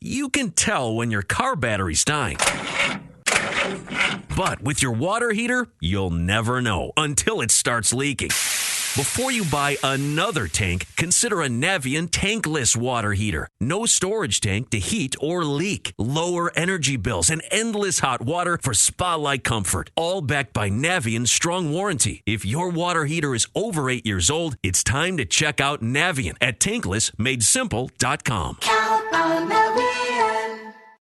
You can tell when your car battery's dying. But with your water heater, you'll never know until it starts leaking. Before you buy another tank, consider a Navien tankless water heater. No storage tank to heat or leak. Lower energy bills and endless hot water for spa-like comfort. All backed by Navien's strong warranty. If your water heater is over 8 years old, it's time to check out Navien at tanklessmadesimple.com. Count on Navien.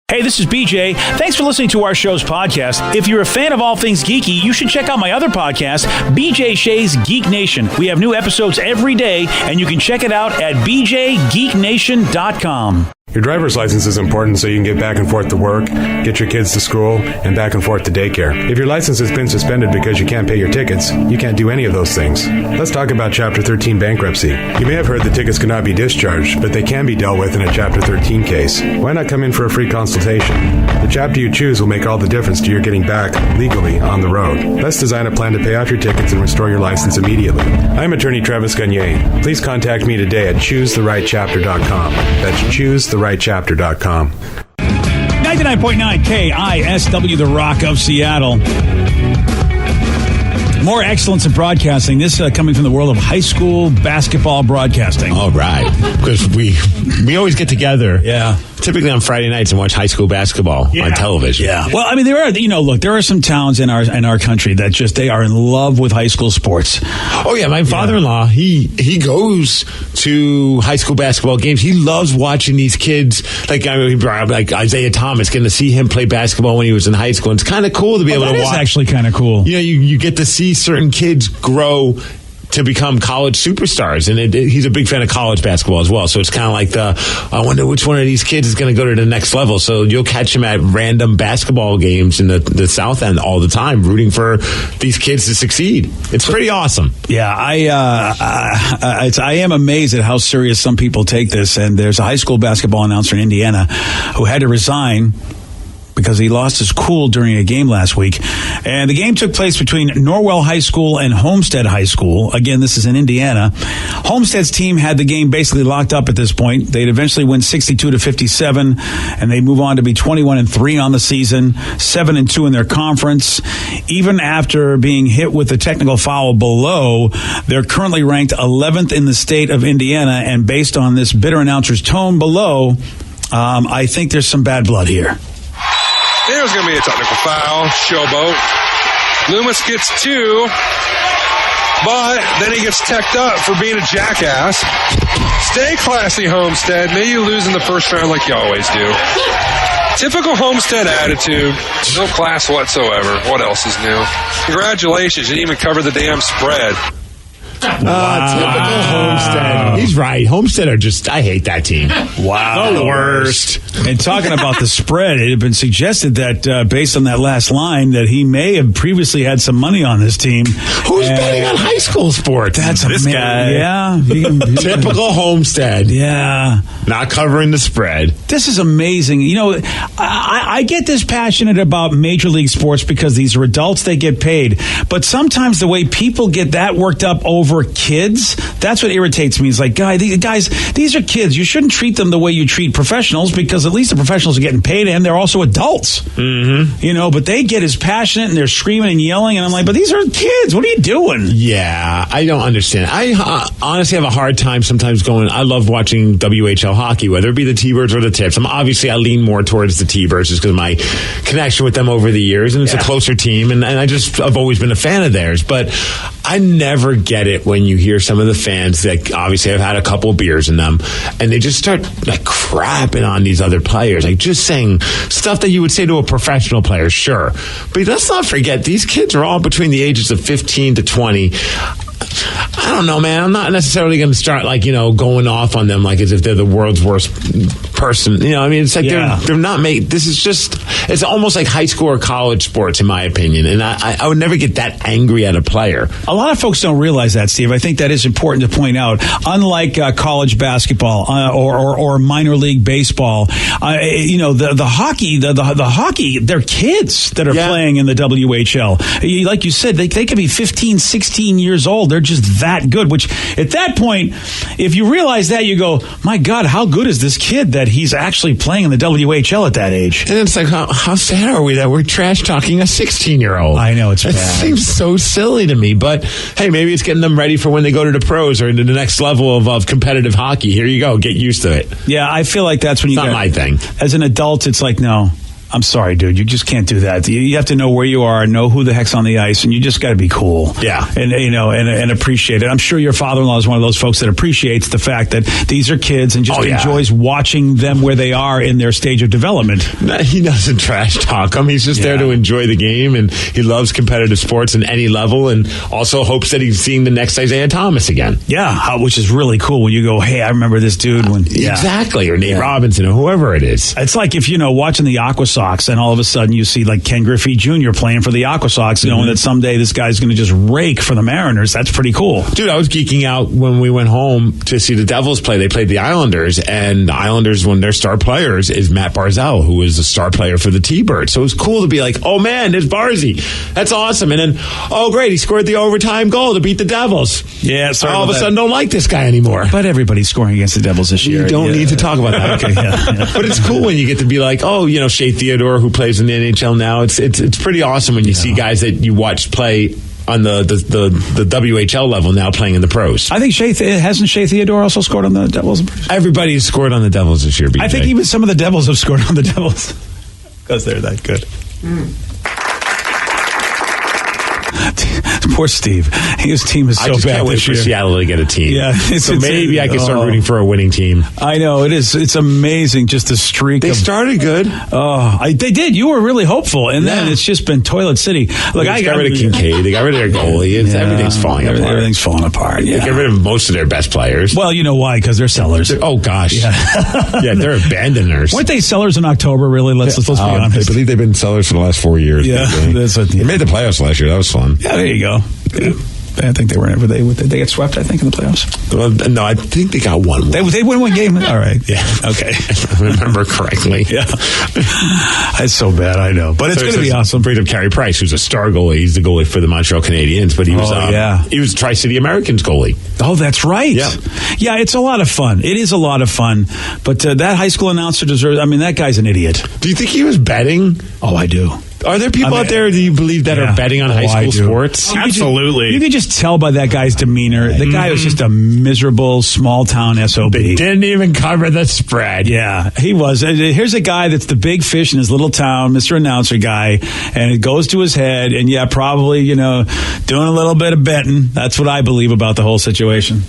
Hey, this is BJ. Thanks for listening to our show's podcast. If you're a fan of all things geeky, you should check out my other podcast, BJ Shea's Geek Nation. We have new episodes every day, and you can check it out at bjgeeknation.com. Your driver's license is important so you can get back and forth to work, get your kids to school, and back and forth to daycare. If your license has been suspended because you can't pay your tickets, you can't do any of those things. Let's talk about Chapter 13 bankruptcy. You may have heard the tickets cannot be discharged, but they can be dealt with in a Chapter 13 case. Why not come in for a free consultation? The chapter you choose will make all the difference to your getting back legally on the road. Let's design a plan to pay off your tickets and restore your license immediately. I'm attorney Travis Gagne. Please contact me today at choosetherightchapter.com. That's choosetherightchapter.com. 99.9 KISW, the Rock of Seattle. More excellence in broadcasting. This coming from the world of high school basketball broadcasting. All right. Because we always get together. Yeah. Typically on Friday nights and watch high school basketball on television. Yeah. Well, I mean, there are some towns in our country that just, they are in love with high school sports. Oh yeah, my father-in-law, he goes to high school basketball games. He loves watching these kids. Like Isaiah Thomas, getting to see him play basketball when he was in high school. And it's kind of cool to be able to watch. That is actually kind of cool. You know, you get to see certain kids grow to become college superstars, and he's a big fan of college basketball as well. So it's kind of like I wonder which one of these kids is going to go to the next level. So you'll catch him at random basketball games in the South End all the time, rooting for these kids to succeed. It's pretty awesome. Yeah, I am amazed at how serious some people take this. And there's a high school basketball announcer in Indiana who had to resign because he lost his cool during a game last week. And the game took place between Norwell High School and Homestead High School. Again, this is in Indiana. Homestead's team had the game basically locked up at this point. They'd eventually win 62-57, and they move on to be 21-3 on the season, 7-2 in their conference. Even after being hit with a technical foul below, they're currently ranked 11th in the state of Indiana, and based on this bitter announcer's tone below, I think there's some bad blood here. There's going to be a technical foul. Showboat. Loomis gets 2, but then he gets teched up for being a jackass. Stay classy, Homestead. Maybe you lose in the first round like you always do. Typical Homestead attitude. No class whatsoever. What else is new? Congratulations. You didn't even cover the damn spread. Typical Homestead. He's right. Homestead are just, I hate that team. Wow. The worst. And talking about the spread, it had been suggested that based on that last line that he may have previously had some money on this team. Who's betting on high school sports? That's this guy. Yeah. Typical Homestead. Yeah. Not covering the spread. This is amazing. You know, I get this passionate about Major League Sports because these are adults, they get paid. But sometimes the way people get that worked up over kids, that's what irritates me. It's like, guys, these are kids. You shouldn't treat them the way you treat professionals, because at least the professionals are getting paid and they're also adults. Mm-hmm. You know, but they get as passionate and they're screaming and yelling, and I'm like, but these are kids. What are you doing? Yeah, I don't understand. I honestly have a hard time sometimes going, I love watching WHL hockey, whether it be the T-Birds or the Tips. I lean more towards the T-Birds just because of my connection with them over the years, and it's a closer team, and I've always been a fan of theirs. But I never get it when you hear some of the fans that obviously have had a couple of beers in them, and they just start like crapping on these other players, like just saying stuff that you would say to a professional player, sure. But let's not forget, these kids are all between the ages of 15 to 20. I don't know, man. I'm not necessarily going to start going off on them like as if they're the world's worst person. You know, I mean, it's like they're not made. This is just, it's almost like high school or college sports, in my opinion. And I would never get that angry at a player. A lot of folks don't realize that, Steve. I think that is important to point out. Unlike college basketball or minor league baseball, the hockey, they're kids that are playing in the WHL. Like you said, they could be 15, 16 years old. They're just that good, which at that point, if you realize that, you go, my God, how good is this kid that that he's actually playing in the WHL at that age. And it's like, how sad are we that we're trash talking a 16-year-old? I know, it's It bad. seems so silly to me, but hey, maybe it's getting them ready for when they go to the pros or into the next level of competitive hockey. Here you go, get used to it. Yeah, I feel like that's when you It's not my thing. As an adult, it's like, no, I'm sorry, dude. You just can't do that. You have to know where you are, know who the heck's on the ice, and you just got to be cool. Yeah. And, and appreciate it. I'm sure your father-in-law is one of those folks that appreciates the fact that these are kids and just enjoys watching them where they are in their stage of development. He doesn't trash talk them. He's just there to enjoy the game, and he loves competitive sports at any level, and also hopes that he's seeing the next Isaiah Thomas again. Yeah, which is really cool when you go, hey, I remember this dude when... Exactly, or Nate Robinson, or whoever it is. It's like if, watching the Aqua Sox, and all of a sudden you see like Ken Griffey Jr. playing for the Aqua Sox, knowing that someday this guy's going to just rake for the Mariners. That's pretty cool. Dude, I was geeking out when we went home to see the Devils play. They played the Islanders, and the Islanders, one of their star players is Matt Barzal, who is a star player for the T-Birds. So it was cool to be like, oh man, there's Barzy. That's awesome. And then, oh great, he scored the overtime goal to beat the Devils. Yeah, all of a sudden don't like this guy anymore. But everybody's scoring against the Devils this year. You don't need to talk about that. Okay, yeah. But it's cool when you get to be like, oh, Shea Theodore, who plays in the NHL now. It's pretty awesome when you see guys that you watch play on the WHL level now playing in the pros. I think hasn't Shea Theodore also scored on the Devils? Everybody's scored on the Devils this year, BJ. I think even some of the Devils have scored on the Devils because they're that good. Poor Steve. His team is so I just bad can't wait this for year. Seattle to get a team. Yeah, so maybe I can start rooting for a winning team. I know it is. It's amazing, just the streak. They started good. They did. You were really hopeful, and then it's just been toilet city. Look, I got rid of Kincaid. They got rid of their goalie. Everything's falling apart. Everything's falling apart. Yeah. They got rid of most of their best players. Well, you know why? Because they're sellers. Oh gosh. Yeah, they're abandoners. Weren't they sellers in October? Really? Let's be honest. I believe they've been sellers for the last 4 years. Yeah, they made the playoffs last year. That was fun. Yeah, there you go. Yeah. I think they were never. They get swept, I think, in the playoffs. Well, no, I think they got one. They win one game. All right. Yeah. Okay. If I remember correctly. Yeah. It's so bad, I know. But it's going to be awesome. Bring up Carey Price, who's a star goalie. He's the goalie for the Montreal Canadiens, but he was he was Tri-City Americans goalie. Oh, that's right. Yeah. Yeah, it's a lot of fun. It is a lot of fun. But that high school announcer deserves, that guy's an idiot. Do you think he was betting? Oh, I do. Are there people out there, do you believe, that are betting on high school sports? Absolutely. You could just tell by that guy's demeanor. The guy was just a miserable, small-town SOB. They didn't even cover the spread. Yeah, he was. Here's a guy that's the big fish in his little town, Mr. Announcer guy, and it goes to his head, and probably, doing a little bit of betting. That's what I believe about the whole situation.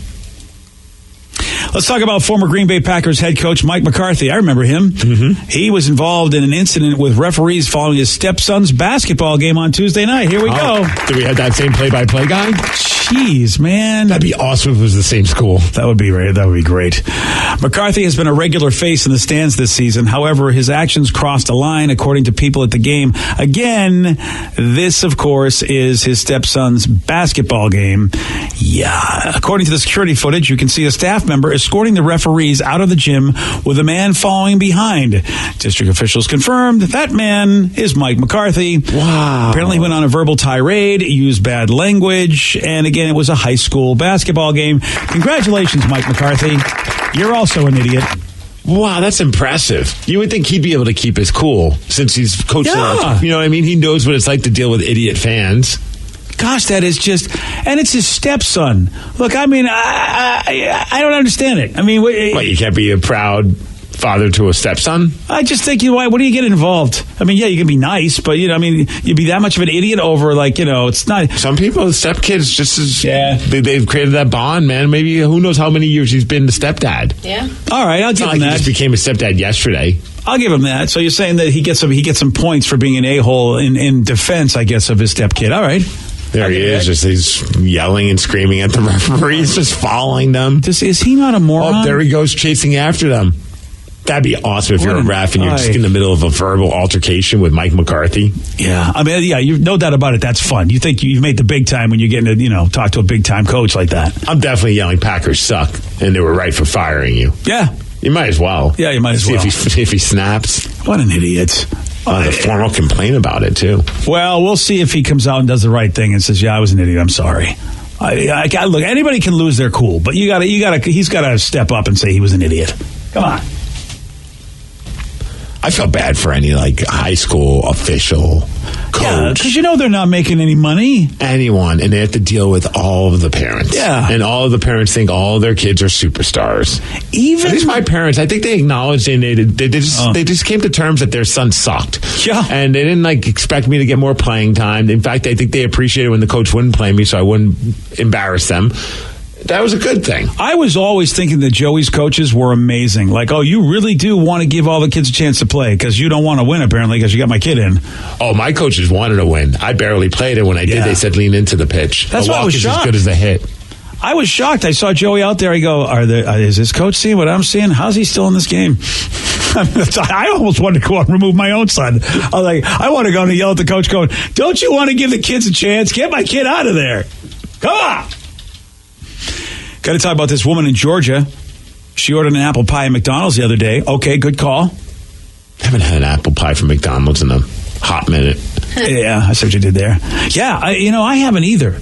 Let's talk about former Green Bay Packers head coach Mike McCarthy. I remember him. Mm-hmm. He was involved in an incident with referees following his stepson's basketball game on Tuesday night. Here we go. Do we have that same play-by-play guy? Jeez, man. That'd be awesome if it was the same school. That would be great. McCarthy has been a regular face in the stands this season. However, his actions crossed a line, according to people at the game. Again, this, of course, is his stepson's basketball game. Yeah. According to the security footage, you can see a staff member escorting the referees out of the gym with a man following behind. District officials confirmed that man is Mike McCarthy. Wow. Apparently he went on a verbal tirade, used bad language, and again, it was a high school basketball game. Congratulations, Mike McCarthy. You're also an idiot. Wow, that's impressive. You would think he'd be able to keep his cool since he's coaching. Yeah. You know what I mean? He knows what it's like to deal with idiot fans. Gosh, that is just, and it's his stepson. Look, I don't understand it. What, you can't be a proud father to a stepson? I just think, what do you get involved? You can be nice, but, you'd be that much of an idiot over, it's not. Some people, stepkids, just as, they've created that bond, man. Maybe, who knows how many years he's been the stepdad. Yeah. All right, I'll give him that. He just became a stepdad yesterday. I'll give him that. So you're saying that he gets some points for being an a-hole in defense, I guess, of his stepkid. All right. There he is, he's yelling and screaming at the referees, just following them. Is he not a moron? Oh, there he goes chasing after them. That'd be awesome if you're a ref and you're just in the middle of a verbal altercation with Mike McCarthy. Yeah. You've no doubt about it. That's fun. You think you've made the big time when you're getting to, talk to a big-time coach like that. I'm definitely yelling, Packers suck, and they were right for firing you. Yeah. You might as well. Yeah, you might as well. If he snaps. What an idiot. The formal complain about it, too. Well, we'll see if he comes out and does the right thing and says, I was an idiot. I'm sorry. Look, anybody can lose their cool, but he's got to step up and say he was an idiot. Come on. I feel bad for any high school official, coach, because they're not making any money. Anyone, and they have to deal with all of the parents. Yeah, and all of the parents think all their kids are superstars. At least my parents, I think they acknowledged and they just came to terms that their son sucked. Yeah, and they didn't expect me to get more playing time. In fact, I think they appreciated when the coach wouldn't play me, so I wouldn't embarrass them. That was a good thing. I was always thinking that Joey's coaches were amazing. You really do want to give all the kids a chance to play because you don't want to win, apparently, because you got my kid in. Oh, my coaches wanted to win. I barely played it. When I did, they said lean into the pitch. That's why I was shocked. As good as a hit. I was shocked. I saw Joey out there. I go, is this coach seeing what I'm seeing? How's he still in this game? I almost wanted to go out and remove my own son. I was like, I want to go and yell at the coach going, don't you want to give the kids a chance? Get my kid out of there. Come on. Got to talk about this woman in Georgia. She ordered an apple pie at McDonald's the other day. Okay, good call. I haven't had an apple pie from McDonald's in a hot minute. Yeah, I see what you did there. Yeah, I haven't either.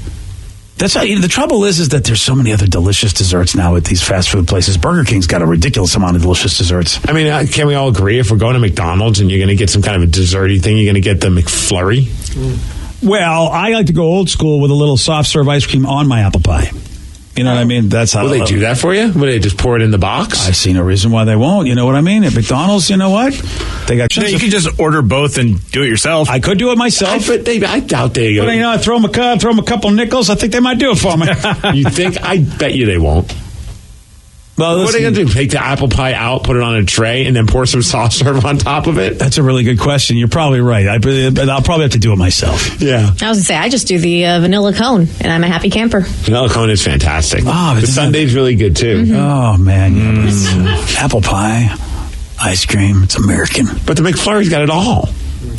That's how, the trouble is that there's so many other delicious desserts now at these fast food places. Burger King's got a ridiculous amount of delicious desserts. I mean, can we all agree if we're going to McDonald's and you're going to get some kind of a desserty thing, you're going to get the McFlurry? Well, I like to go old school with a little soft serve ice cream on my apple pie. You know what I mean? That's how. Will they do that for you? Will they just pour it in the box? I see no reason why they won't. You know what I mean? At McDonald's, you know what? They got. You can just order both and do it yourself. I could do it myself. I doubt they. But I throw them a couple nickels. I think they might do it for me. You think? I bet you they won't. Well, what are they going to do? Take the apple pie out, put it on a tray, and then pour some soft serve on top of it? That's a really good question. You're probably right. I'll probably have to do it myself. Yeah. I was going to say, I just do the vanilla cone, and I'm a happy camper. Vanilla cone is fantastic. Oh, the sundae's really good, too. Mm-hmm. Oh, man. Apple pie, ice cream, it's American. But the McFlurry's got it all.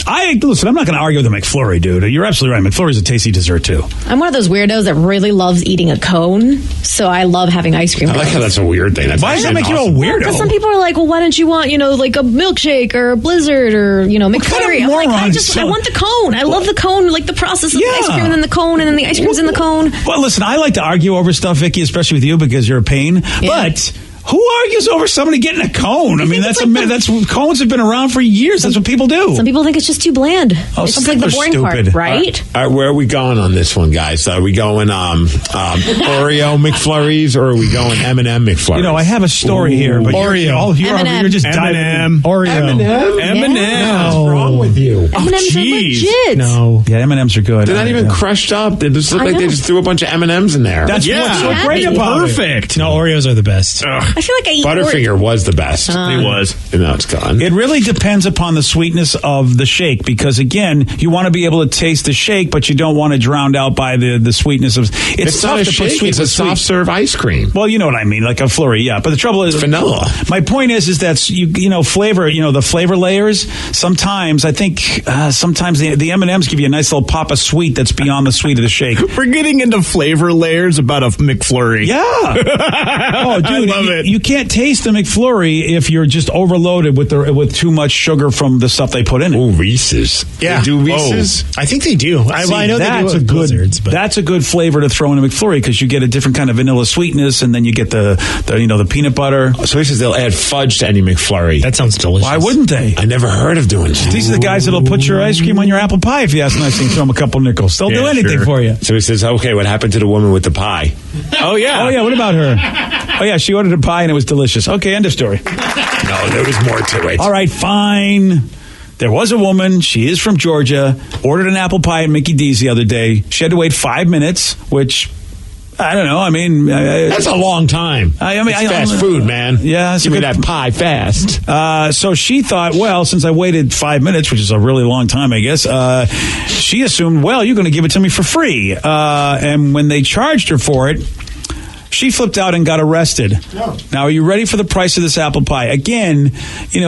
Listen, I'm not going to argue with the McFlurry, dude. You're absolutely right. McFlurry's a tasty dessert, too. I'm one of those weirdos that really loves eating a cone, so I love having ice cream. I like how that's a weird thing. Why does that make you a weirdo? Because some people are like, well, why don't you want, like a milkshake or a Blizzard or, McFlurry? I'm like, I want the cone. I love the cone, like the process of the ice cream and then the cone and then the ice cream's in the cone. Well, listen, I like to argue over stuff, Vicky, especially with you because you're a pain. Yeah. But who argues over somebody getting a cone? I mean, that's cones have been around for years. That's what people do. Some people think it's just too bland. Oh, it's like the boring stupid. Part, right? All right, where are we going on this one, guys? Are we going Oreo McFlurries or are we going M&M McFlurries? I have a story here, but Oreo. you're just diving M&M. Oreo. M&M. Yeah. What's wrong with you? M&M's are legit. No. Yeah, M&M's are good. They're not even crushed up. They just look like they just threw a bunch of M&M's in there. That's what's so great about it. Perfect. No, Oreos are the best. I feel like I eat Butterfinger was the best. It was. And now it's gone. It really depends upon the sweetness of the shake because, again, you want to be able to taste the shake, but you don't want to drown out by the sweetness of... It's not a shake. It's a soft serve ice cream. Well, you know what I mean, like a flurry, yeah. But the trouble is... vanilla. My point is that, flavor, the flavor layers, sometimes, I think, sometimes the M&Ms give you a nice little pop of sweet that's beyond the sweet of the shake. We're getting into flavor layers about a McFlurry. Yeah. Oh, dude, I love it. You can't taste the McFlurry if you're just overloaded with too much sugar from the stuff they put in it. Oh, Reese's. Yeah. They do Reese's? I think they do. I know they do with Blizzards. But that's a good flavor to throw in a McFlurry because you get a different kind of vanilla sweetness, and then you get the peanut butter. So he says they'll add fudge to any McFlurry. That sounds delicious. Why wouldn't they? I never heard of doing that. These are the guys that'll put your ice cream on your apple pie if you ask nicely and throw them a couple nickels. They'll do anything for you. So he says, okay, what happened to the woman with the pie? Oh, yeah, what about her? Oh, yeah, she ordered a pie and it was delicious. Okay, end of story. No, there was more to it. All right, fine. There was a woman, she is from Georgia, ordered an apple pie at Mickey D's the other day. She had to wait 5 minutes, which, I don't know, I mean... that's a long time. It's fast food, man. Yeah. Give me that pie fast. So she thought, well, since I waited 5 minutes, which is a really long time, I guess, she assumed, well, you're going to give it to me for free. And when they charged her for it, she flipped out and got arrested. No. Now, are you ready for the price of this apple pie? Again,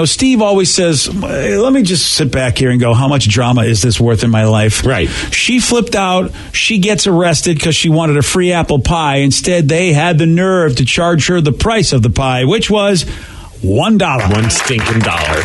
Steve always says, let me just sit back here and go, how much drama is this worth in my life? Right. She flipped out. She gets arrested because she wanted a free apple pie. Instead, they had the nerve to charge her the price of the pie, which was $1. One stinking dollar.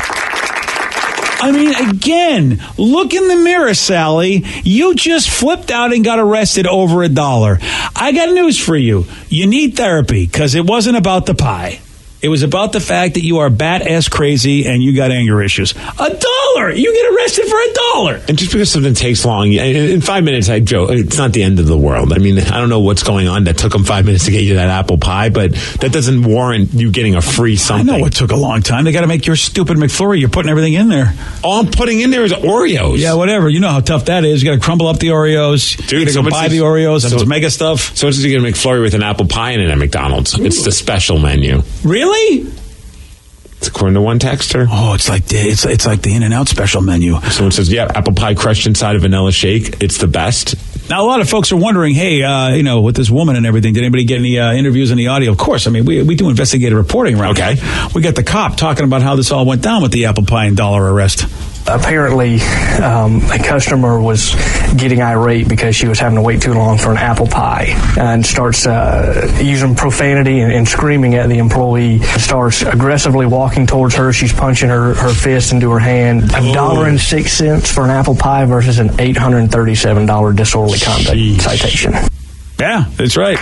I mean, again, look in the mirror, Sally. You just flipped out and got arrested over $1. I got news for you. You need therapy because it wasn't about the pie. It was about the fact that you are bat-ass crazy and you got anger issues. $1! You get arrested for $1! And just because something takes long, in 5 minutes, I joke, it's not the end of the world. I mean, I don't know what's going on that took them 5 minutes to get you that apple pie, but that doesn't warrant you getting a free something. I know it took a long time. They got to make your stupid McFlurry. You're putting everything in there. All I'm putting in there is Oreos. Yeah, whatever. You know how tough that is. You got to crumble up the Oreos. Dude, you got to buy the Oreos. And it's mega stuff. So it's you get a McFlurry with an apple pie in it at McDonald's. Ooh. It's the special menu. Really? It's according to one texter. Oh, it's like the In-N-Out special menu. Someone says, yeah, apple pie crushed inside a vanilla shake. It's the best. Now, a lot of folks are wondering, hey, with this woman and everything, did anybody get any interviews in the audio? Of course. I mean, we do investigative reporting around here. We got the cop talking about how this all went down with the apple pie and dollar arrest. Apparently, a customer was getting irate because she was having to wait too long for an apple pie and starts using profanity and screaming at the employee. Starts aggressively walking towards her. She's punching her fist into her hand. $1.06 for an apple pie versus an $837 disorderly conduct citation. Yeah, that's right.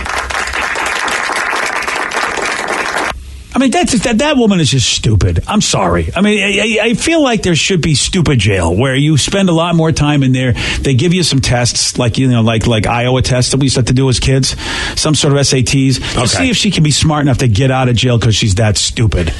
I mean, that woman is just stupid. I'm sorry. I mean, I feel like there should be stupid jail where you spend a lot more time in there. They give you some tests, like Iowa tests that we used to have to do as kids, some sort of SATs, to see if she can be smart enough to get out of jail because she's that stupid.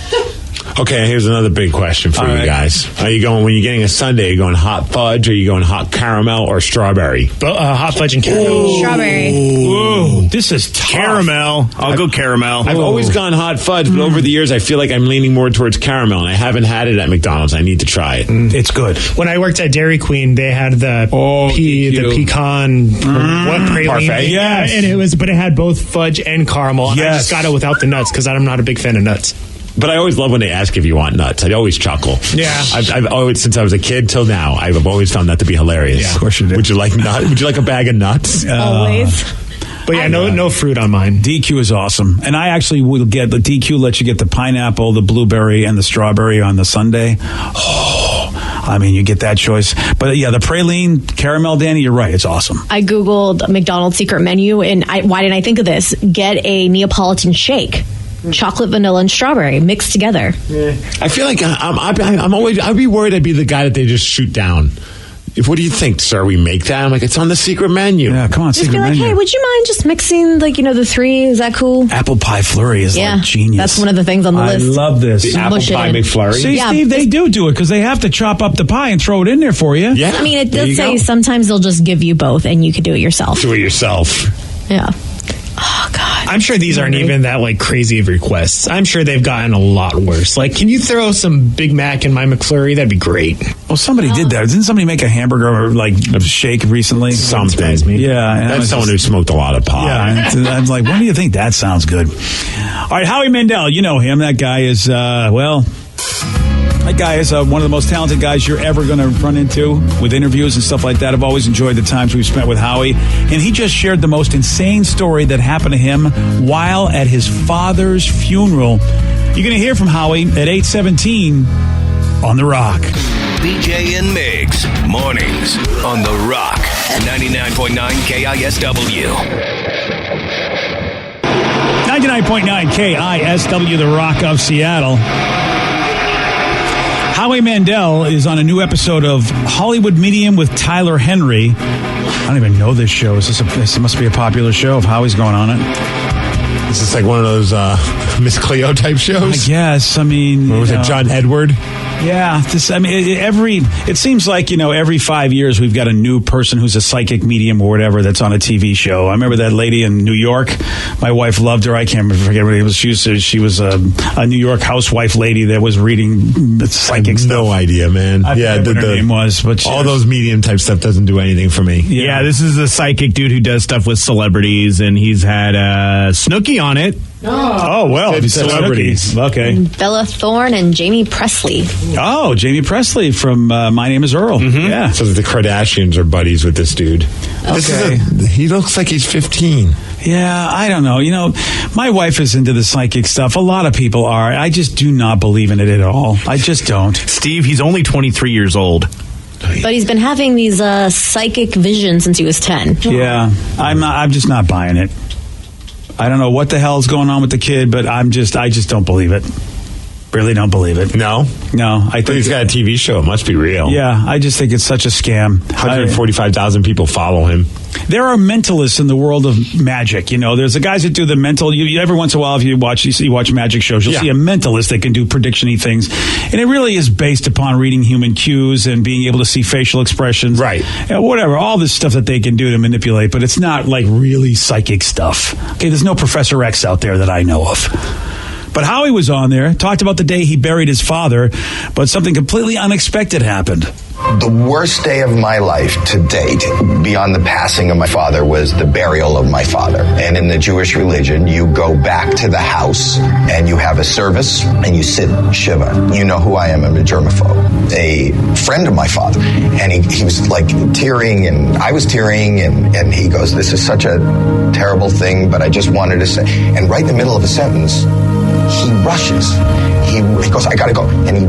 Okay, here's another big question for you guys. Are you going, when you're getting a sundae, are you going hot fudge, or are you going hot caramel or strawberry? Hot fudge and caramel. Strawberry. Ooh, this is tough. Caramel. I'll go caramel. I've always gone hot fudge, but over the years, I feel like I'm leaning more towards caramel, and I haven't had it at McDonald's. I need to try it. It's good. When I worked at Dairy Queen, they had the pecan praline. Parfait. Yeah, and but it had both fudge and caramel. Yes. I just got it without the nuts because I'm not a big fan of nuts. But I always love when they ask if you want nuts. I always chuckle. Yeah, I've always, since I was a kid till now, I've always found that to be hilarious. Yeah, of course you do. Would you like Would you like a bag of nuts? Always. But yeah, no fruit on mine. DQ is awesome, and I actually will get the DQ. Lets you get the pineapple, the blueberry, and the strawberry on the sundae. Oh, I mean, you get that choice. But yeah, the praline caramel, Danny, you're right. It's awesome. I Googled McDonald's secret menu, and why didn't I think of this? Get a Neapolitan shake. Chocolate, vanilla, and strawberry mixed together. Yeah. I feel like I'd be worried I'd be the guy that they just shoot down. What do you think, sir? We make that? I'm like, it's on the secret menu. Yeah, come on, just secret be like, menu. hey, would you mind just mixing, the three? Is that cool? Apple pie flurry is like genius. That's one of the things on the list. I love this. The apple pie McFlurry. See, Steve, they do it because they have to chop up the pie and throw it in there for you. Yeah. I mean, it does say sometimes they'll just give you both and you can do it yourself. Do it yourself. Yeah. Oh, God. I'm sure these aren't even that recrazy of requests. I'm sure they've gotten a lot worse. Can you throw some Big Mac in my McFlurry? That'd be great. Well, somebody did that. Didn't somebody make a hamburger shake recently? Something. Yeah. That's someone who smoked a lot of pot. Yeah. I'm like, when do you think that sounds good? All right, Howie Mandel, you know him. That guy is, that guy is one of the most talented guys you're ever going to run into with interviews and stuff like that. I've always enjoyed the times we've spent with Howie. And he just shared the most insane story that happened to him while at his father's funeral. You're going to hear from Howie at 8:17 on The Rock. BJ and Migs, mornings on The Rock, 99.9 KISW. 99.9 KISW, The Rock of Seattle. Howie Mandel is on a new episode of Hollywood Medium with Tyler Henry. I don't even know this show. This must be a popular show if Howie's going on it. Is this like one of those Miss Cleo type shows? I guess. I mean, or was it John Edward? Yeah, it seems like, every 5 years we've got a new person who's a psychic medium or whatever that's on a TV show. I remember that lady in New York. My wife loved her. I can't forget what it was. She was a New York housewife lady that was reading psychic stuff. No idea, man. I forget what her name was, but all those medium type stuff doesn't do anything for me. Yeah, this is a psychic dude who does stuff with celebrities, and he's had Snooki on it. Oh well, it's celebrities. Okay. Bella Thorne and Jamie Presley. Oh, Jamie Presley from My Name is Earl. Mm-hmm. Yeah. So the Kardashians are buddies with this dude. Okay. He looks like he's 15. Yeah, I don't know. My wife is into the psychic stuff. A lot of people are. I just do not believe in it at all. I just don't. Steve, he's only 23 years old. But he's been having these psychic visions since he was 10. Yeah, I'm just not buying it. I don't know what the hell's going on with the kid, but I just don't believe it. Really don't believe it. No? No. I think he's got a TV show. It must be real. Yeah, I just think it's such a scam. 145,000 people follow him. There are mentalists in the world of magic. You know, there's the guys that do the mental. Every once in a while, if you watch magic shows, you'll see a mentalist that can do prediction-y things. And it really is based upon reading human cues and being able to see facial expressions. Right. Whatever, all this stuff that they can do to manipulate. But it's not like really psychic stuff. Okay, there's no Professor X out there that I know of. But Howie was on there, talked about the day he buried his father, but something completely unexpected happened. The worst day of my life to date, beyond the passing of my father, was the burial of my father. And in the Jewish religion, you go back to the house and you have a service and you sit Shiva. You know who I am. I'm a germaphobe. A friend of my father. And he was like tearing, and I was tearing, and he goes, "This is such a terrible thing, but I just wanted to say." And right in the middle of a sentence, he rushes. He goes, "I gotta go." And he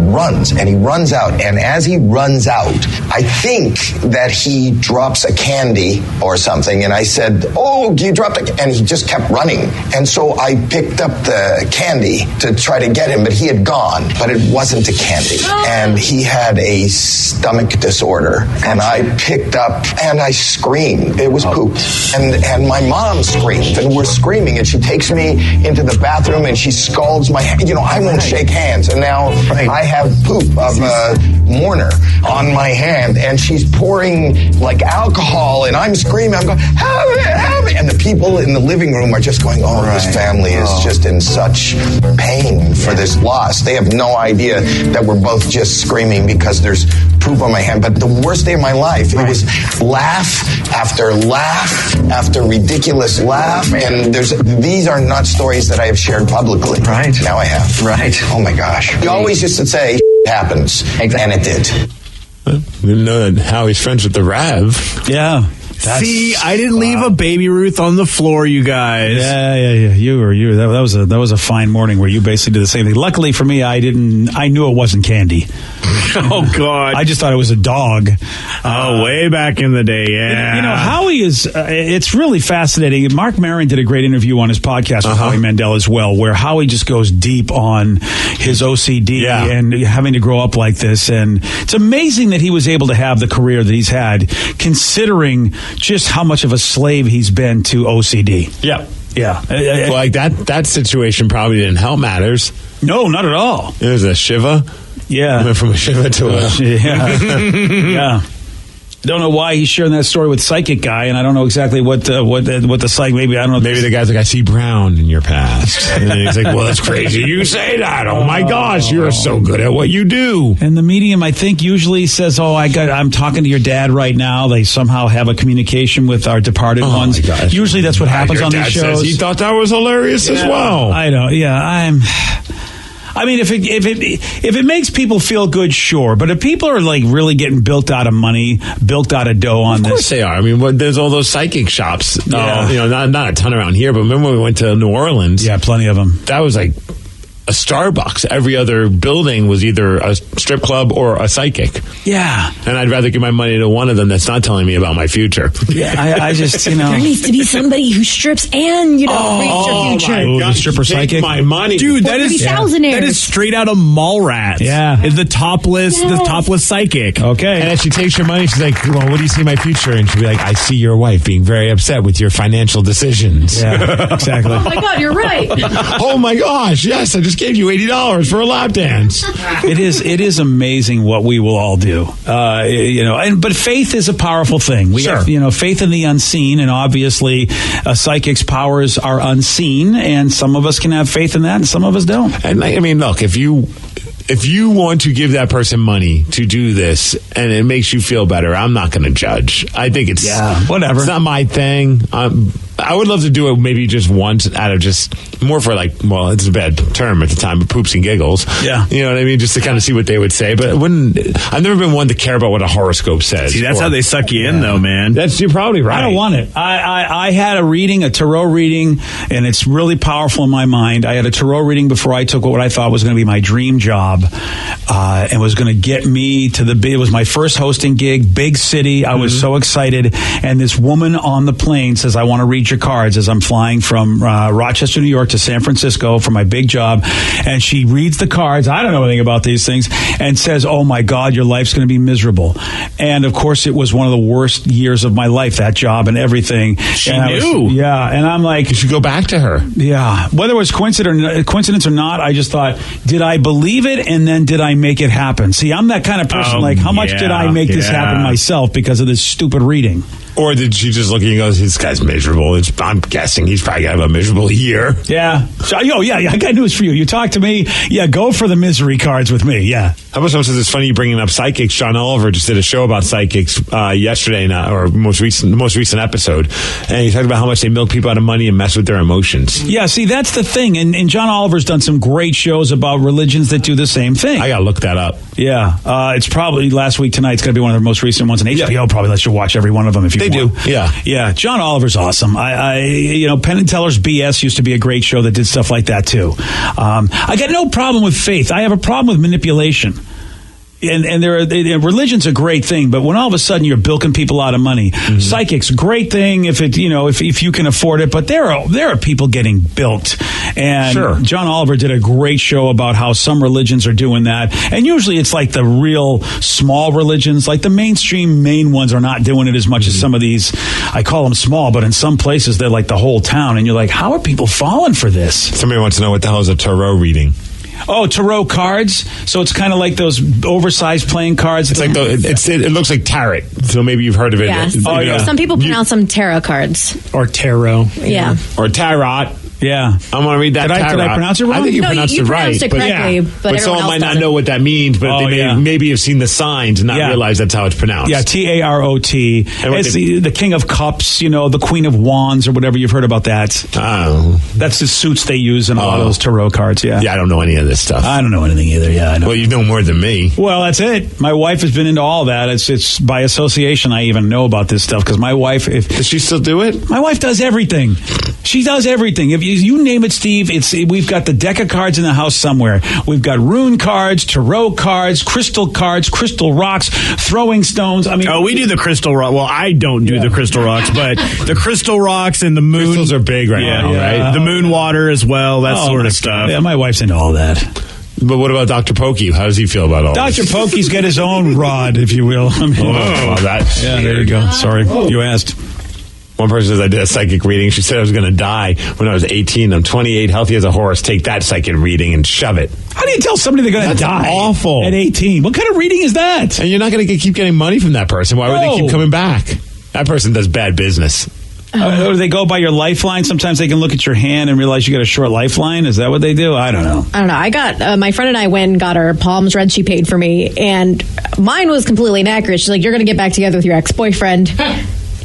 runs out. And as he runs out, I think that he drops a candy or something. And I said, "Oh, you dropped it." And he just kept running. And so I picked up the candy to try to get him, but he had gone. But it wasn't a candy. And he had a stomach disorder. And I picked up and I screamed. It was poop. And my mom screamed. And we're screaming. And she takes me into the bathroom and she scalds my hand. You know, I won't shake hands. And now I have poop of a mourner on my hand, and she's pouring like alcohol, and I'm screaming. I'm going, "Help me, help me!" And the people in the living room are just going, "Oh, this family is just in such pain for this loss." They have no idea that we're both just screaming because there's poop on my hand. But the worst day of my life, it was laugh after ridiculous laugh. And these are not stories that I have shared publicly. Right. Now I have. Right. Oh my gosh. You always used to say happens. Exactly. And it did. Didn't know that Howie's friends with the Rev. Yeah. See, I didn't leave a Baby Ruth on the floor, you guys. Yeah. You were. That was a fine morning where you basically did the same thing. Luckily for me, I knew it wasn't candy. Oh God! I just thought it was a dog. Way back in the day, yeah. You know, Howie is. It's really fascinating. Mark Maron did a great interview on his podcast with Howie Mandel as well, where Howie just goes deep on his OCD and having to grow up like this. And it's amazing that he was able to have the career that he's had, considering just how much of a slave he's been to OCD. Yeah. Yeah. Well, like that situation probably didn't help matters. No, not at all. It was a Shiva. Yeah. I went from a Shiva to a... Yeah. Don't know why he's sharing that story with Psychic Guy, and I don't know exactly what the psych. Maybe I don't know. Maybe the guy's like, "I see brown in your past," and then he's like, "Well, that's crazy. You say that? Oh my gosh, you're so good at what you do." And the medium, I think, usually says, "Oh, I'm talking to your dad right now." They somehow have a communication with our departed ones. Usually, that's what happens on these shows. Says he thought that was hilarious as well. I know. Yeah, I mean, if it makes people feel good, sure. But if people are like really getting built out of money, built out of dough on this, of course they are. I mean, there's all those psychic shops. Not a ton around here, but remember when we went to New Orleans? Yeah, plenty of them. That was like a Starbucks. Every other building was either a strip club or a psychic. Yeah. And I'd rather give my money to one of them that's not telling me about my future. Yeah, I just, There needs to be somebody who strips and, reads your future. My God, the stripper psychic? My money. Dude, that is straight out of Mallrats. Yeah. Is the topless psychic. Okay. And as she takes your money, she's like, "Well, what do you see in my future?" And she'll be like, "I see your wife being very upset with your financial decisions." Yeah, exactly. Oh my God, you're right. Oh my gosh, yes, I just gave you $80 for a lap dance. It is amazing what we will all do. But faith is a powerful thing. We have, faith in the unseen, and obviously a psychic's powers are unseen, and some of us can have faith in that, and some of us don't. And I mean, look, if you want to give that person money to do this and it makes you feel better, I'm not going to judge. I think it's whatever. It's not my thing. I would love to do it maybe just once out of just more for it's a bad term at the time, but poops and giggles. Yeah. You know what I mean? Just to kind of see what they would say. But I've never been one to care about what a horoscope says. See, that's how they suck you in though, man. You're probably right. I don't want it. I had a tarot reading, and it's really powerful in my mind. I had a tarot reading before I took what I thought was going to be my dream job, and was going to get me to it was my first hosting gig, big city. I was so excited. And this woman on the plane says, "I want to read bunch of cards as I'm flying from Rochester, New York to San Francisco for my big job. And she reads the cards. I don't know anything about these things, and says, "Oh my God, your life's going to be miserable." And of course, it was one of the worst years of my life, that job and everything. She and knew. And I'm like, you should go back to her. Yeah. Whether it was coincidence or not, I just thought, did I believe it, and then did I make it happen? See, I'm that kind of person. How much did I make this happen myself because of this stupid reading? Or did she just look at you and go, "This guy's miserable"? I'm guessing he's probably going to have a miserable year. Yeah. So, I got news for you. You talk to me. Yeah, go for the misery cards with me. Yeah. How about someone says it's funny you bringing up psychics? John Oliver just did a show about psychics yesterday, or the most recent episode, and he talked about how much they milk people out of money and mess with their emotions. Yeah, see, that's the thing. And John Oliver's done some great shows about religions that do the same thing. I got to look that up. Yeah. It's probably last week tonight. It's going to be one of the most recent ones, and HBO probably lets you watch every one of them if you want. They do. Yeah. Yeah. John Oliver's awesome. Penn and Teller's BS used to be a great show that did stuff like that too. I got no problem with faith. I have a problem with manipulation. And religion's a great thing, but when all of a sudden you're bilking people out of money, psychics, great thing if you can afford it, but there are people getting bilked. And sure. John Oliver did a great show about how some religions are doing that, and usually it's like the real small religions, like the mainstream main ones are not doing it as much as some of these. I call them small, but in some places they're like the whole town, and you're like, how are people falling for this? Somebody wants to know what the hell is a tarot reading. Oh, tarot cards. So it's kind of like those oversized playing cards. It's like it looks like tarot. So maybe you've heard of it. Yeah. Some people pronounce them tarot cards or tarot. Yeah. Or tarot. Yeah. I'm going to read that. Did I pronounce it wrong? I think you pronounced it right. Pronounced it correctly, but someone might not know what that means, but they maybe have seen the signs and not realize that's how it's pronounced. Yeah, Tarot. It's the King of Cups, the Queen of Wands, or whatever. You've heard about that. Oh. That's the suits they use in all those tarot cards, yeah. Yeah, I don't know any of this stuff. I don't know anything either, yeah. I know. Well, you know more than me. Well, that's it. My wife has been into all that. It's by association I even know about this stuff, because my wife... Does she still do it? My wife does everything. She does everything. If you name it, Steve, we've got the deck of cards in the house somewhere. We've got rune cards, tarot cards, crystal rocks, throwing stones. I mean, we do the crystal rock. Well, I don't do the crystal rocks, but the crystal rocks and the moon. Crystals are big now, right? The moon water as well, that sort of stuff. Yeah, my wife's into all that. But what about Dr. Pokey? How does he feel about all this? Dr. Pokey's got his own rod, if you will. I mean, there you go. Sorry, you asked. One person says, I did a psychic reading. She said I was going to die when I was 18. I'm 28, healthy as a horse. Take that psychic reading and shove it. How do you tell somebody they're going to die? Awful. At 18. What kind of reading is that? And you're not going to keep getting money from that person. Why would they keep coming back? That person does bad business. Or they go by your lifeline? Sometimes they can look at your hand and realize you got a short lifeline. Is that what they do? I don't know. I got my friend and I went and got our palms read. She paid for me, and mine was completely inaccurate. She's like, "You're going to get back together with your ex-boyfriend."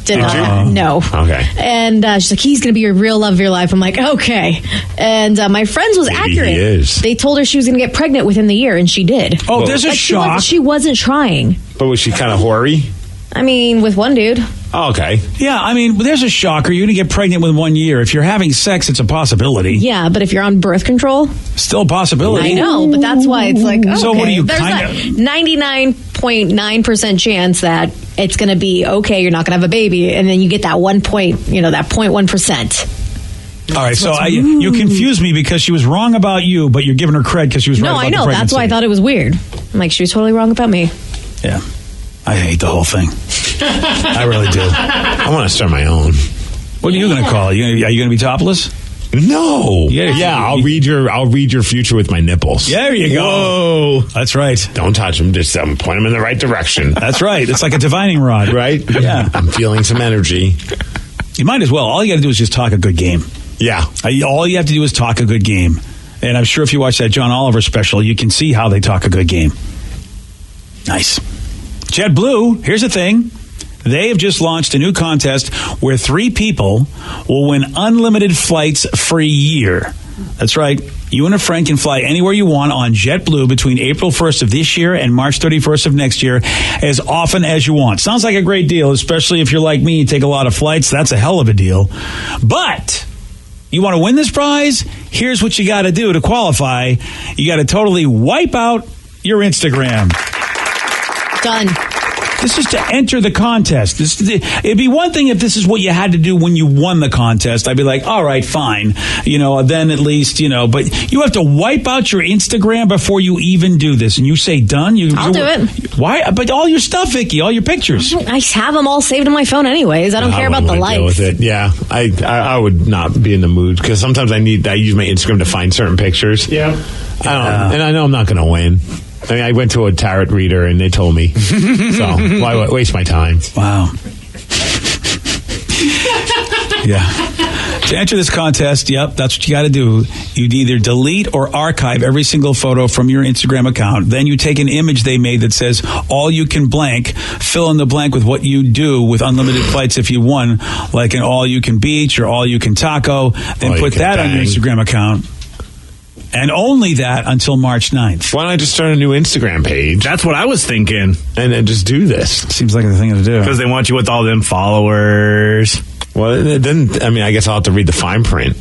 Did not. No. Okay. And she's like, "He's going to be your real love of your life." I'm like, "Okay." And my friend's was accurate. He is. They told her she was going to get pregnant within the year, and she did. Oh, there's a shock. She wasn't trying. But was she kind of hoary? I mean, with one dude. Oh, okay. Yeah, I mean, there's a shocker. You're going to get pregnant within 1 year. If you're having sex, it's a possibility. Yeah, but if you're on birth control, still a possibility. I know, but that's why it's like, okay. So what do you There's a 99.9% chance that it's going to be okay. You're not going to have a baby, and then you get that 0.1%. All right, so you confused me because she was wrong about you, but you're giving her credit because she was right about the pregnancy. No, I know. That's why I thought it was weird. I'm like, she was totally wrong about me. Yeah. I hate the whole thing. I really do. I want to start my own. What are you going to call it? Are you going to be topless? No. Yeah. I'll read your future with my nipples. There you go. Whoa. That's right. Don't touch them. Just point them in the right direction. That's right. It's like a divining rod. Right? Yeah. I'm feeling some energy. You might as well. All you got to do is just talk a good game. Yeah. All you have to do is talk a good game. And I'm sure if you watch that John Oliver special, you can see how they talk a good game. Nice. JetBlue, here's the thing. They have just launched a new contest where 3 people will win unlimited flights for a year. That's right. You and a friend can fly anywhere you want on JetBlue between April 1st of this year and March 31st of next year as often as you want. Sounds like a great deal, especially if you're like me, you take a lot of flights. That's a hell of a deal. But you want to win this prize? Here's what you got to do to qualify. You got to totally wipe out your Instagram. Done. This is to enter the contest. It'd be one thing if this is what you had to do when you won the contest. I'd be like, all right, fine. Then at least, but you have to wipe out your Instagram before you even do this. And you say done? I'll do it. Why? But all your stuff, Vicky, all your pictures. I have them all saved in my phone anyways. I don't care about the likes. Deal with it. Yeah, I would not be in the mood because sometimes I use my Instagram to find certain pictures. Yeah. And I know I'm not going to win. I mean, I went to a tarot reader and they told me. So why waste my time? Wow. Yeah. To enter this contest, yep, that's what you got to do. You'd either delete or archive every single photo from your Instagram account. Then you take an image they made that says all you can blank, fill in the blank with what you do with unlimited flights if you won, like an all you can beach or all you can taco. Then put that on your Instagram account. And only that until March 9th. Why don't I just start a new Instagram page? That's what I was thinking. And then just do this. Seems like the thing to do. Because they want you with all them followers. Well, then, I guess I'll have to read the fine print.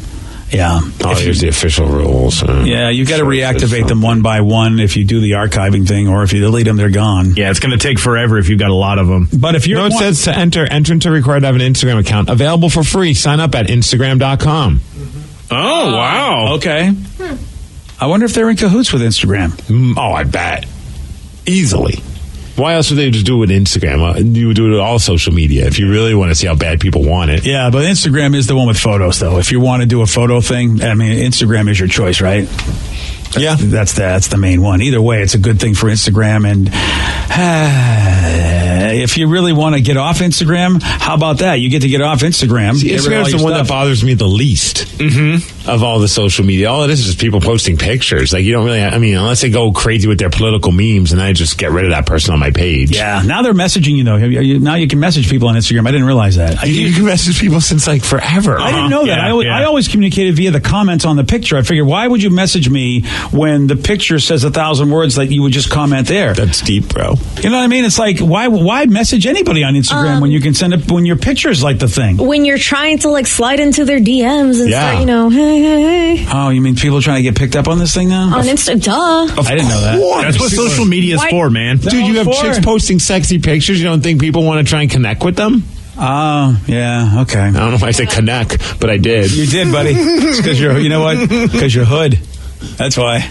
Yeah. Oh, here's the official rules. Yeah, you got to reactivate them one by one if you do the archiving thing, or if you delete them, they're gone. Yeah, it's going to take forever if you've got a lot of them. But if you're... it says to enter, entrants are required to have an Instagram account. Available for free. Sign up at Instagram.com. Oh, wow. Okay. I wonder if they're in cahoots with Instagram. Oh, I bet. Easily. Why else would they just do it with Instagram? You would do it with all social media if you really want to see how bad people want it. Yeah, but Instagram is the one with photos, though. If you want to do a photo thing, Instagram is your choice, right? Yeah. That's the main one. Either way, it's a good thing for Instagram. And if you really want to get off Instagram, how about that? You get to get off Instagram. See, Instagram's the one that bothers me the least of all the social media. All it is just people posting pictures. Like, you don't really, unless they go crazy with their political memes, and I just get rid of that person on my page. Yeah. Now they're messaging you, though. Now you can message people on Instagram. I didn't realize that. You can message people since, forever. I didn't know that. Yeah. I always communicated via the comments on the picture. I figured, why would you message me when the picture says 1,000 words? Like, you would just comment there. That's deep, bro. You know what I mean? It's like, why message anybody on Instagram when you can send it when your picture is like the thing? When you're trying to slide into their DMs and start, hey. Oh, you mean people trying to get picked up on this thing now? On Insta, duh. I didn't know that. That's what social media is for, man. Dude, you have chicks posting sexy pictures. You don't think people want to try and connect with them? Yeah, okay. I don't know why I said connect, but I did. You did, buddy. It's because because you're hood. That's why.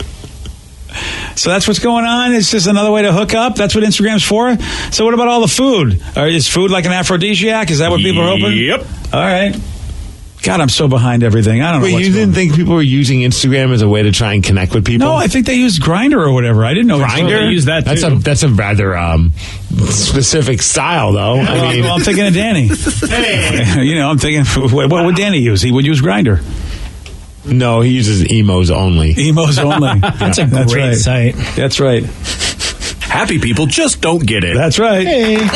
So that's what's going on. It's just another way to hook up. That's what Instagram's for. So what about all the food? Is food like an aphrodisiac? Is that what people are hoping? Yep. All right. God, I'm so behind everything. I don't know. Wait, you didn't think people were using Instagram as a way to try and connect with people? No, I think they used Grindr or whatever. I didn't know Grindr. They used that too. That's a rather specific style, though. Well, I'm thinking of Danny. Hey. I'm thinking, what would Danny use? He would use Grindr. No, he uses emos only. Emos only. That's a great site. That's right. Happy people just don't get it. That's right. Hey.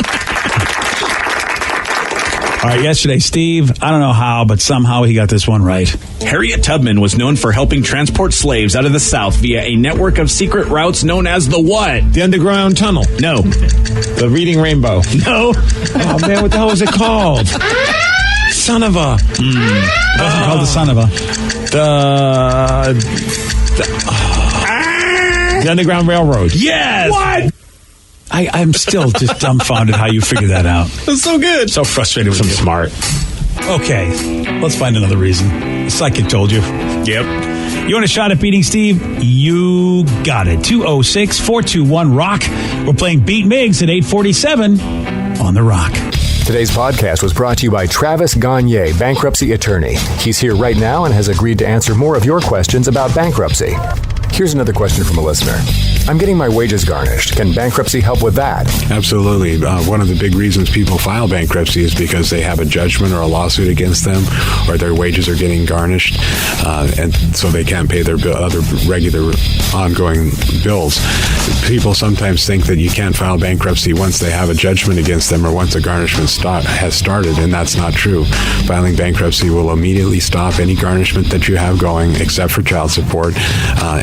All right, yesterday, Steve, I don't know how, but somehow he got this one right. Harriet Tubman was known for helping transport slaves out of the South via a network of secret routes known as the what? The Underground Tunnel. No. The Reading Rainbow. No. Oh, man, what the hell was it called? Son of a... It wasn't called the son of a... The Underground Railroad. Yes! What? I'm still just dumbfounded how you figured that out. That's so good. So frustrated with you. Smart. Okay, let's find another reason. The psychic told you. Yep. You want a shot at beating Steve? You got it. 206-421-ROCK. We're playing Beat Miggs at 8:47 on The Rock. Today's podcast was brought to you by Travis Gagne, bankruptcy attorney. He's here right now and has agreed to answer more of your questions about bankruptcy. Here's another question from a listener. I'm getting my wages garnished. Can bankruptcy help with that? Absolutely. One of the big reasons people file bankruptcy is because they have a judgment or a lawsuit against them, or their wages are getting garnished, and so they can't pay their other regular ongoing bills. People sometimes think that you can't file bankruptcy once they have a judgment against them or once a garnishment has started, and that's not true. Filing bankruptcy will immediately stop any garnishment that you have going, except for child support,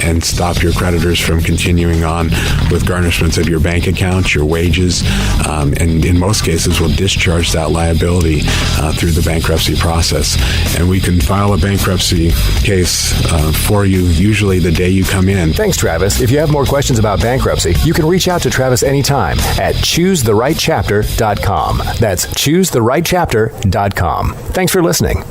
and stop your creditors from continuing on with garnishments of your bank account, your wages, and in most cases will discharge that liability through the bankruptcy process. And we can file a bankruptcy case for you usually the day you come in. Thanks, Travis. If you have more questions about bankruptcy, you can reach out to Travis anytime at choosetherightchapter.com. That's choosetherightchapter.com. Thanks for listening.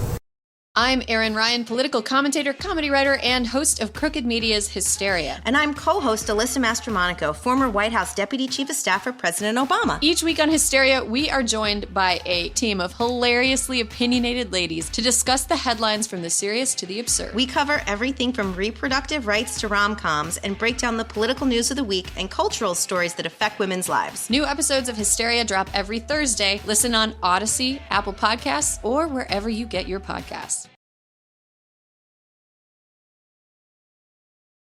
I'm Erin Ryan, political commentator, comedy writer, and host of Crooked Media's Hysteria. And I'm co-host Alyssa Mastromonaco, former White House Deputy Chief of Staff for President Obama. Each week on Hysteria, we are joined by a team of hilariously opinionated ladies to discuss the headlines from the serious to the absurd. We cover everything from reproductive rights to rom-coms and break down the political news of the week and cultural stories that affect women's lives. New episodes of Hysteria drop every Thursday. Listen on Odyssey, Apple Podcasts, or wherever you get your podcasts.